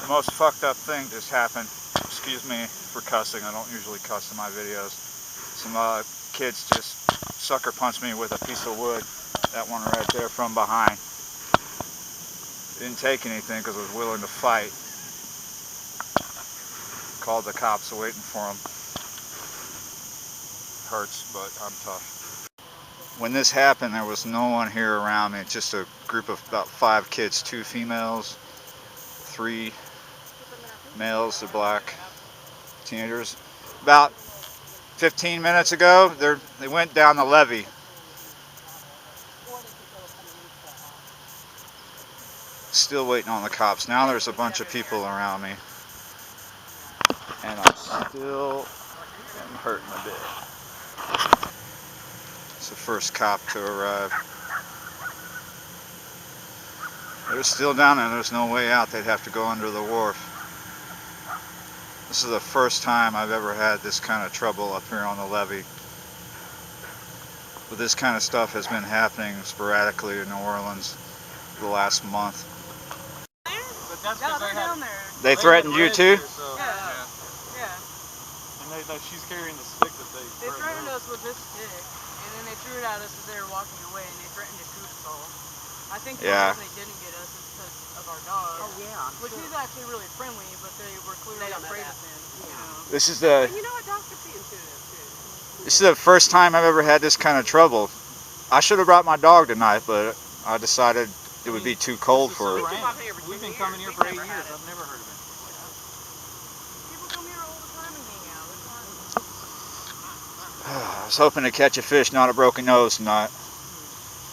Most fucked up thing just happened. Excuse me for cussing. I don't usually cuss in my videos. Some kids just sucker punched me with a piece of wood. That one right there from behind. Didn't take anything because I was willing to fight. Called the cops waiting for them. Hurts, but I'm tough. When this happened, there was no one here around me. Just a group of about 5 kids, 2 females, 3 males, they're black teenagers. About 15 minutes ago, they went down the levee. Still waiting on the cops. Now there's a bunch of people around me. And I still am hurting a bit. It's the first cop to arrive. They're still down there. There's no way out. They'd have to go under the wharf. This is the first time I've ever had this kind of trouble up here on the levee. But this kind of stuff has been happening sporadically in New Orleans the last month. But that's because they threatened you too? So. Yeah. And she's carrying the stick that they threatened us with this stick, and then they threw it at us as they were walking away, and they threatened to shoot us all. I think the reason they didn't get us is because of our dog. Oh yeah. Which he's actually really friendly, but they were clearly afraid of him. You know? This is the. But you know what, dogs are pretty intuitive too. This is the first time I've ever had this kind of trouble. I should have brought my dog tonight, but I decided it would be too cold for her. We've been coming here for 8 years. I've never heard of it. People come here all the time and hang out. It's fun. I was hoping to catch a fish, not a broken nose tonight.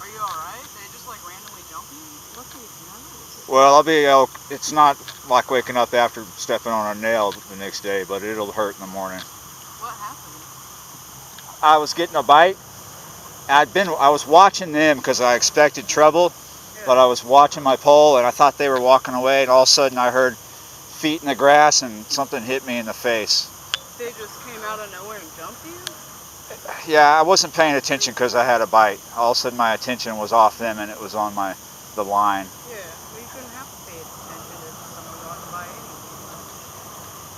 Are you alright? They just like randomly jump you? Look at his nose. Well, it's not like waking up after stepping on a nail the next day, but it'll hurt in the morning. What happened? I was getting a bite. I was watching them because I expected trouble, but I was watching my pole and I thought they were walking away, and all of a sudden I heard feet in the grass and something hit me in the face. They just came out of nowhere and jumped you? Yeah, I wasn't paying attention because I had a bite. All of a sudden my attention was off them and it was on the line. Yeah, well you shouldn't have to pay attention if someone walks by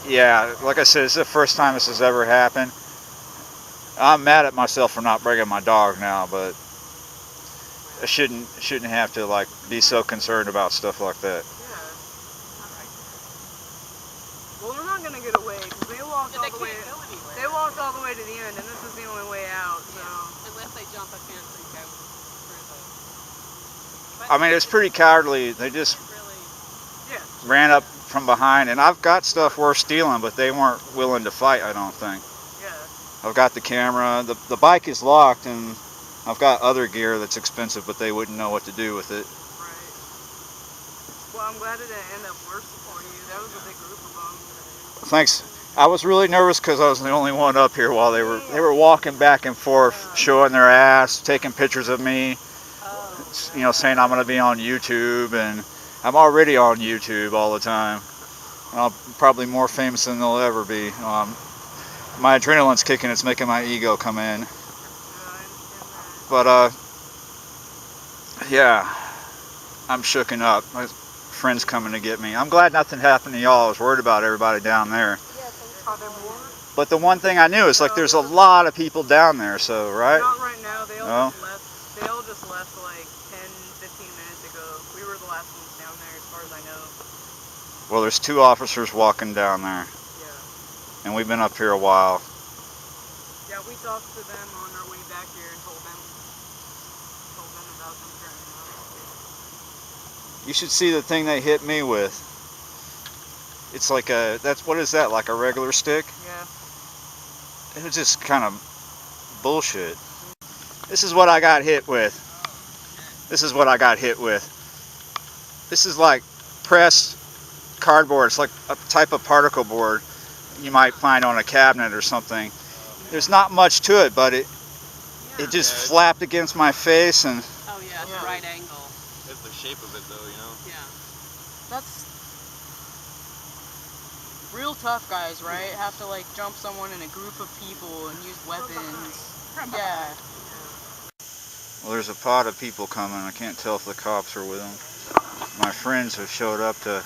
anything. Yeah, like I said, this is the first time this has ever happened. I'm mad at myself for not bringing my dog now, but I shouldn't have to like be so concerned about stuff like that. Yeah. Well, they're not gonna get away because they walked all the way. They walked all the way to the end, and this is the only way out. So unless they jump a fence and go through the. I mean, it's pretty cowardly. They just yeah. ran up from behind, and I've got stuff worth stealing, but they weren't willing to fight, I don't think. Yeah. I've got the camera. The bike is locked, and I've got other gear that's expensive, but they wouldn't know what to do with it. Right. Well, I'm glad it didn't end up worse for you. That was a big group of them. Thanks. I was really nervous because I was the only one up here while they were walking back and forth, showing their ass, taking pictures of me, you know, saying I'm going to be on YouTube, and I'm already on YouTube all the time. I'm probably more famous than they'll ever be. My adrenaline's kicking, it's making my ego come in. But yeah, I'm shooken up. My friend's coming to get me. I'm glad nothing happened to y'all. I was worried about everybody down there. But the one thing I knew is like there's a lot of people down there, so right? Not right now. They all just left like 10, 15 minutes ago. We were the last ones down there as far as I know. Well, there's 2 officers walking down there. Yeah. And we've been up here a while. Yeah, we talked to them on our way back here and told them about them turning up. You should see the thing they hit me with. It's like what is that, like a regular stick? Yeah. It was just kind of bullshit. This is what I got hit with. This is what I got hit with. This is like pressed cardboard. It's like a type of particle board you might find on a cabinet or something. There's not much to it, but it just flapped against my face, and Oh yeah, it's a right angle. It's the shape of it though, you know? Yeah. That's real tough, guys, right? Have to like jump someone in a group of people and use weapons. Yeah. well, there's a pod of people coming. I can't tell if the cops are with them. My friends have showed up to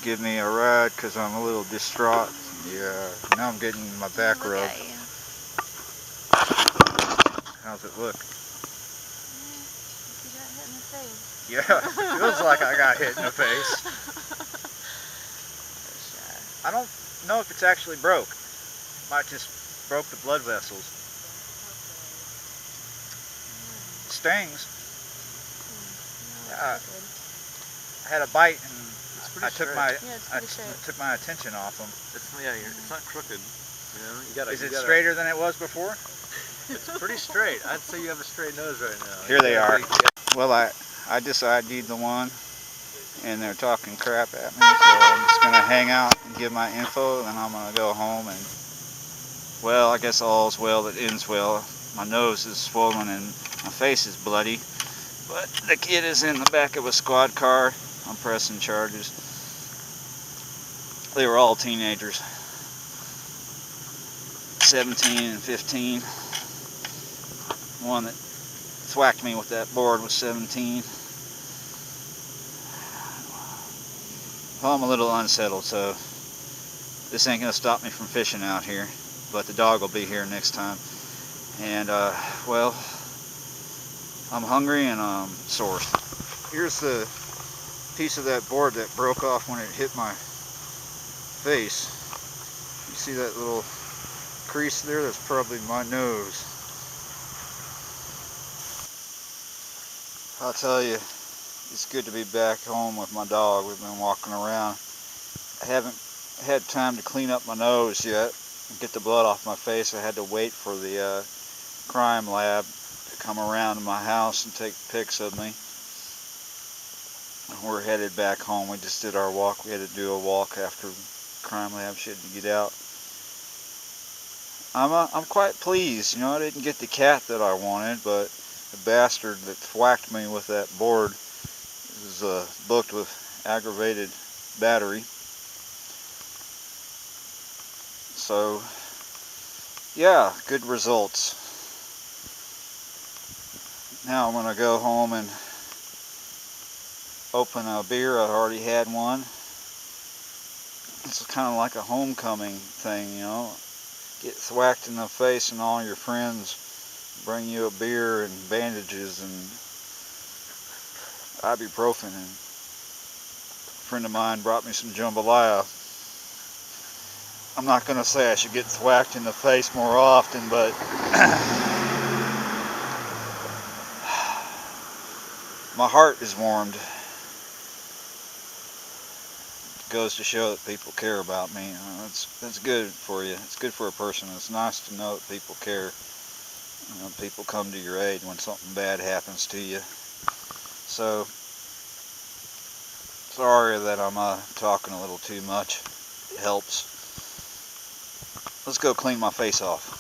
give me a ride because I'm a little distraught. Yeah, now I'm getting my back Look rubbed. at you. How's it look? You got hit in the face. Yeah, it feels like I got hit in the face. I don't know if it's actually broke. Might just broke the blood vessels. Stings. Yeah, I had a bite and I took my attention off them. It's not crooked. You know, you gotta. Is it straighter than it was before? It's pretty straight. I'd say you have a straight nose right now. Here they are. Well, I just ID'd the one, and they're talking crap at me, so I'm just gonna hang out and give my info, and I'm gonna go home and. Well, I guess all's well that ends well. My nose is swollen and my face is bloody. But the kid is in the back of a squad car. I'm pressing charges. They were all teenagers. 17 and 15. One that thwacked me with that board was 17. Well, I'm a little unsettled, so this ain't gonna stop me from fishing out here. But the dog will be here next time. And, well, I'm hungry and I'm sore. Here's the piece of that board that broke off when it hit my face. You see that little crease there? That's probably my nose. I'll tell you, it's good to be back home with my dog. We've been walking around. I haven't had time to clean up my nose yet and get the blood off my face. I had to wait for the crime lab to come around to my house and take pics of me. We're headed back home. We just did our walk. We had to do a walk after crime lab. She had to get out. I'm quite pleased. You know, I didn't get the cat that I wanted, but the bastard that thwacked me with that board is booked with aggravated battery. So, yeah, good results. Now I'm going to go home and open a beer. I already had one. It's kind of like a homecoming thing, you know. Get thwacked in the face and all your friends bring you a beer and bandages and ibuprofen. And a friend of mine brought me some jambalaya. I'm not going to say I should get thwacked in the face more often, but my heart is warmed. It goes to show that people care about me. That's good for you. It's good for a person. It's nice to know that people care. You know, people come to your aid when something bad happens to you. So, sorry that I'm talking a little too much. It helps. Let's go clean my face off.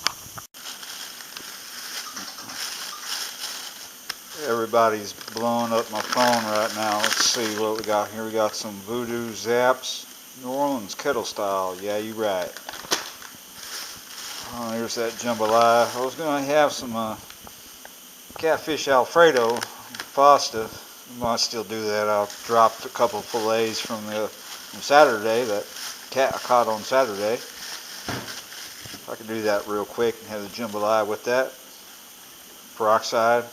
Everybody's blowing up my phone right now. Let's see what we got here. We got some Voodoo Zaps, New Orleans kettle style. Yeah, you right. Oh, here's that jambalaya. I was going to have some catfish Alfredo pasta. Might still do that. I dropped a couple fillets from Saturday. That cat I caught on Saturday. If I could do that real quick and have the jambalaya with that. Peroxide.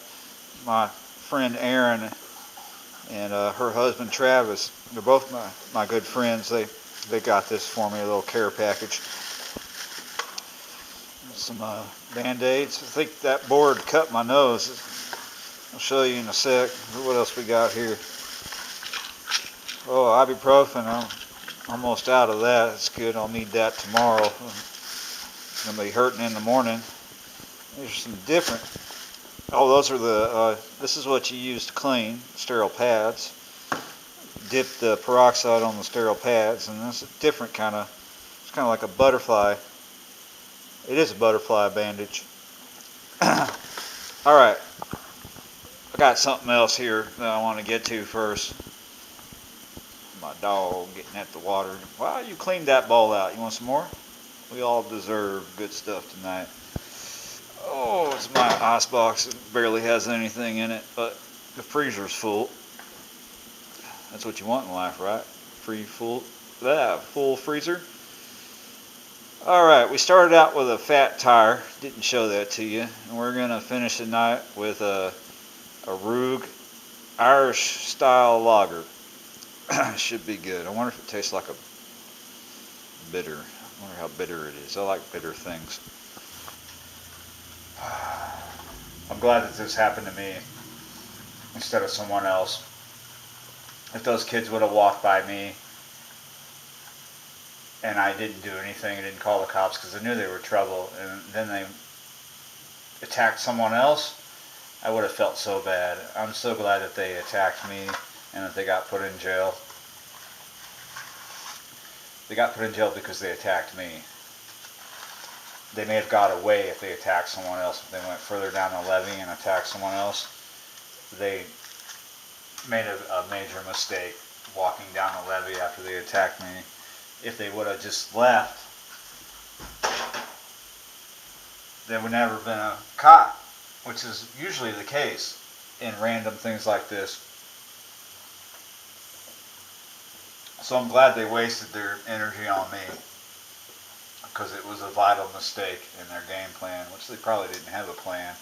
My friend Erin and her husband Travis, they're both my good friends. They got this for me, a little care package. Some Band-Aids. I think that board cut my nose. I'll show you in a sec. What else we got here? Oh, ibuprofen. I'm almost out of that. It's good. I'll need that tomorrow. It's going to be hurting in the morning. There's some different. Oh, those are this is what you use to clean, sterile pads. Dip the peroxide on the sterile pads, and this is a different kind of, it's kind of like a butterfly. It is a butterfly bandage. Alright, I got something else here that I want to get to first. My dog getting at the water. Wow, you cleaned that bowl out. You want some more? We all deserve good stuff tonight. Oh, it's my ice box. It barely has anything in it, but the freezer's full. That's what you want in life, right? Free full. full freezer. Alright, we started out with a fat tire. Didn't show that to you. And we're going to finish the night with a Rogue Irish style lager. Should be good. I wonder if it tastes like a bitter. I wonder how bitter it is. I like bitter things. I'm glad that this happened to me instead of someone else. If those kids would have walked by me and I didn't do anything, I didn't call the cops because I knew they were trouble, and then they attacked someone else, I would have felt so bad. I'm so glad that they attacked me and that they got put in jail. They got put in jail because they attacked me. They may have got away if they attacked someone else. If they went further down the levee and attacked someone else, they made a major mistake walking down the levee after they attacked me. If they would have just left, they would never have been caught, which is usually the case in random things like this. So I'm glad they wasted their energy on me, because it was a vital mistake in their game plan, which they probably didn't have a plan.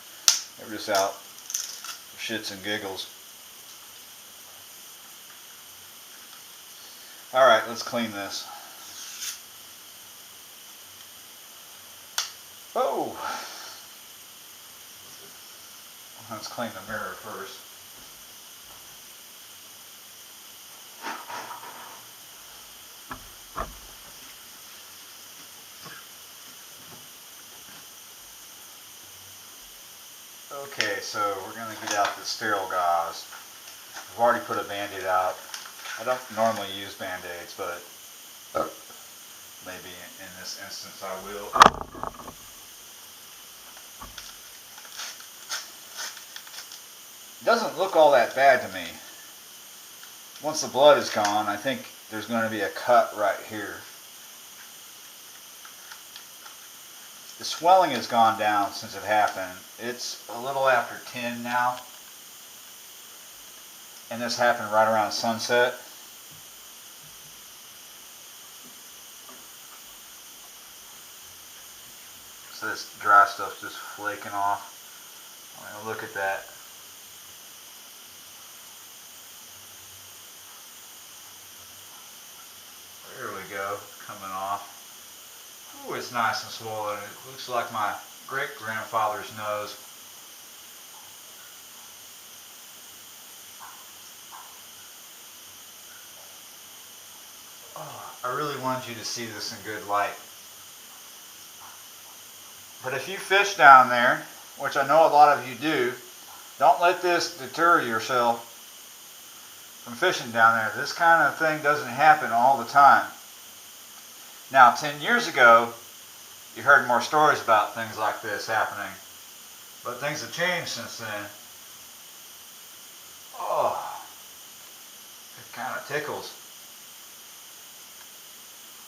They were just out for shits and giggles. Alright, let's clean this. Oh! Let's clean the mirror first. Okay, so we're going to get out the sterile gauze. I've already put a Band-Aid out. I don't normally use Band-Aids, but maybe in this instance I will. It doesn't look all that bad to me. Once the blood is gone, I think there's going to be a cut right here. The swelling has gone down since it happened. It's a little after 10 now. And this happened right around sunset. So this dry stuff's just flaking off. I mean, look at that. There we go, coming off. Ooh, it's nice and swollen. It looks like my great-grandfather's nose. Oh, I really wanted you to see this in good light. But if you fish down there, which I know a lot of you do, don't let this deter yourself from fishing down there. This kind of thing doesn't happen all the time. Now, 10 years ago, you heard more stories about things like this happening. But things have changed since then. Oh, it kind of tickles.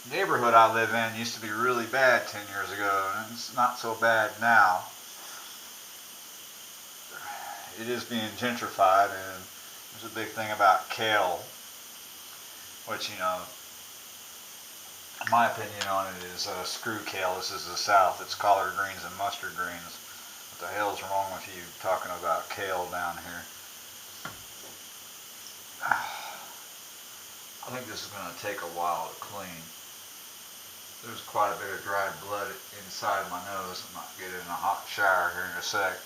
The neighborhood I live in used to be really bad 10 years ago, and it's not so bad now. It is being gentrified, and there's a big thing about kale, which, you know, my opinion on it is screw kale. This is the South. It's collard greens and mustard greens. What the hell's wrong with you talking about kale down here? I think this is going to take a while to clean. There's quite a bit of dried blood inside of my nose. I might get in a hot shower here in a sec.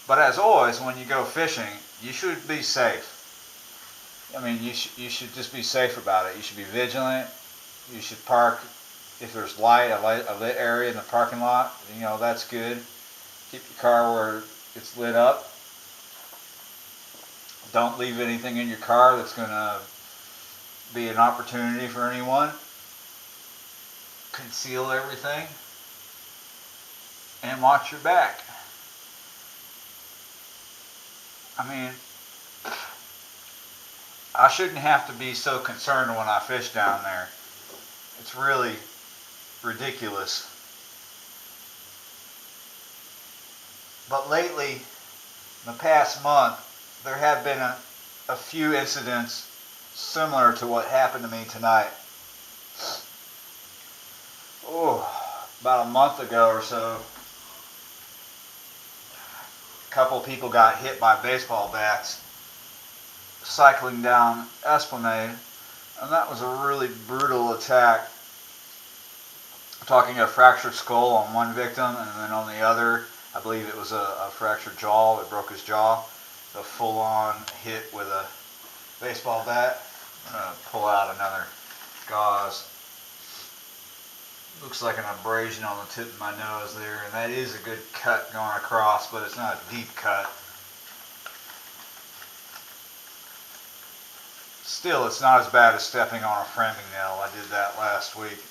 But as always, when you go fishing, you should be safe. I mean, you should just be safe about it. You should be vigilant. You should park, if there's a lit area in the parking lot, you know, that's good. Keep your car where it's lit up. Don't leave anything in your car that's going to be an opportunity for anyone. Conceal everything. And watch your back. I mean, I shouldn't have to be so concerned when I fish down there. It's really ridiculous. But lately, in the past month, there have been a few incidents similar to what happened to me tonight. Oh, about a month ago or so, a couple people got hit by baseball bats cycling down Esplanade, and that was a really brutal attack. Talking a fractured skull on one victim, and then on the other, I believe it was a fractured jaw. It broke his jaw. A full-on hit with a baseball bat. I'm going to pull out another gauze. Looks like an abrasion on the tip of my nose there, and that is a good cut going across, but it's not a deep cut. Still, it's not as bad as stepping on a framing nail. I did that last week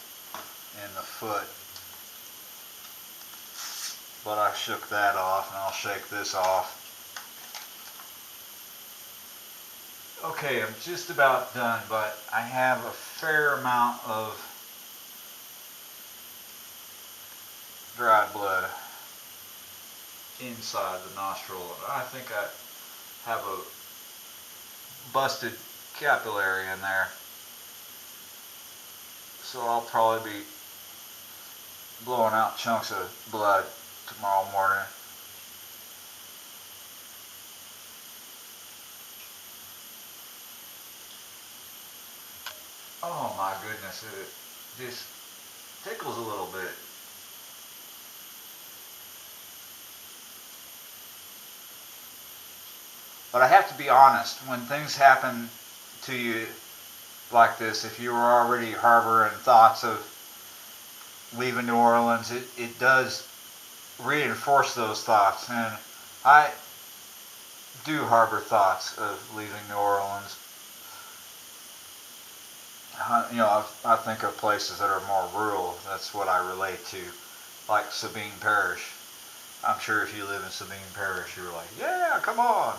in the foot. But I shook that off, and I'll shake this off. Okay, I'm just about done, but I have a fair amount of dried blood inside the nostril. I think I have a busted capillary in there. So I'll probably be blowing out chunks of blood tomorrow morning. Oh my goodness, it just tickles a little bit. But I have to be honest, when things happen to you like this, if you were already harboring thoughts of leaving New Orleans, it does reinforce those thoughts. And I do harbor thoughts of leaving New Orleans. You know, I think of places that are more rural. That's what I relate to, like Sabine Parish. I'm sure if you live in Sabine Parish, you're like, yeah, come on.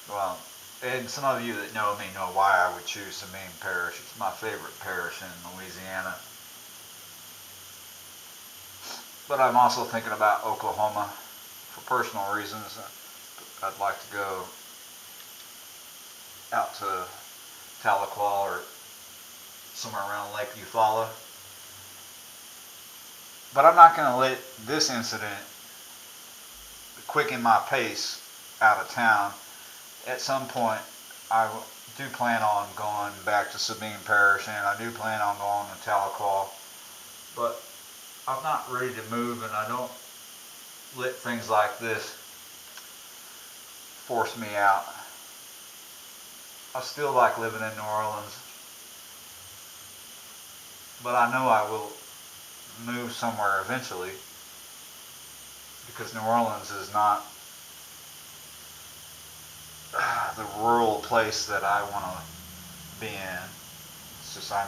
Well, and some of you that know me know why I would choose Sabine Parish. It's my favorite parish in Louisiana. But I'm also thinking about Oklahoma for personal reasons. I'd like to go out to Tahlequah or somewhere around Lake Eufaula. But I'm not going to let this incident quicken my pace out of town. At some point, I do plan on going back to Sabine Parish, and I do plan on going to Tahlequah. But I'm not ready to move, and I don't let things like this force me out. I still like living in New Orleans, but I know I will move somewhere eventually, because New Orleans is not the rural place that I want to be in. It's just I'm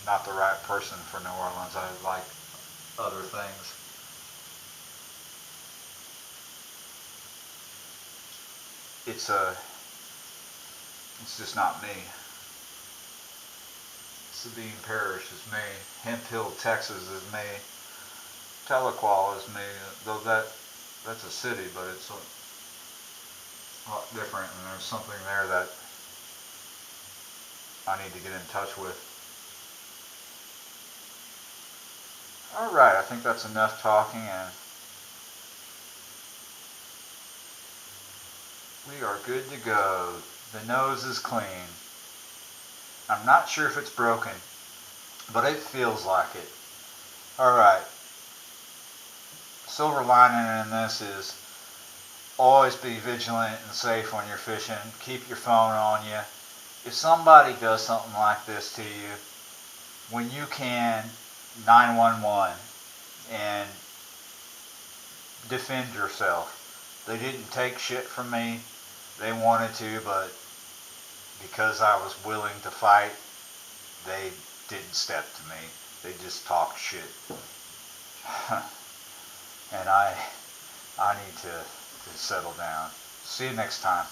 not the right person for New Orleans. I like other things. It's just not me. Sabine Parish is me. Hemp Hill, Texas is me. Tahlequah is me. Though that's a city, but it's a lot different, and there's something there that I need to get in touch with. Alright, I think that's enough talking, and we are good to go. The nose is clean. I'm not sure if it's broken, but it feels like it. Alright. Silver lining in this is always be vigilant and safe when you're fishing. Keep your phone on you. If somebody does something like this to you, when you can, 911 and defend yourself. They didn't take shit from me. They wanted to, but because I was willing to fight, they didn't step to me. They just talked shit. And I need to settle down. See you next time.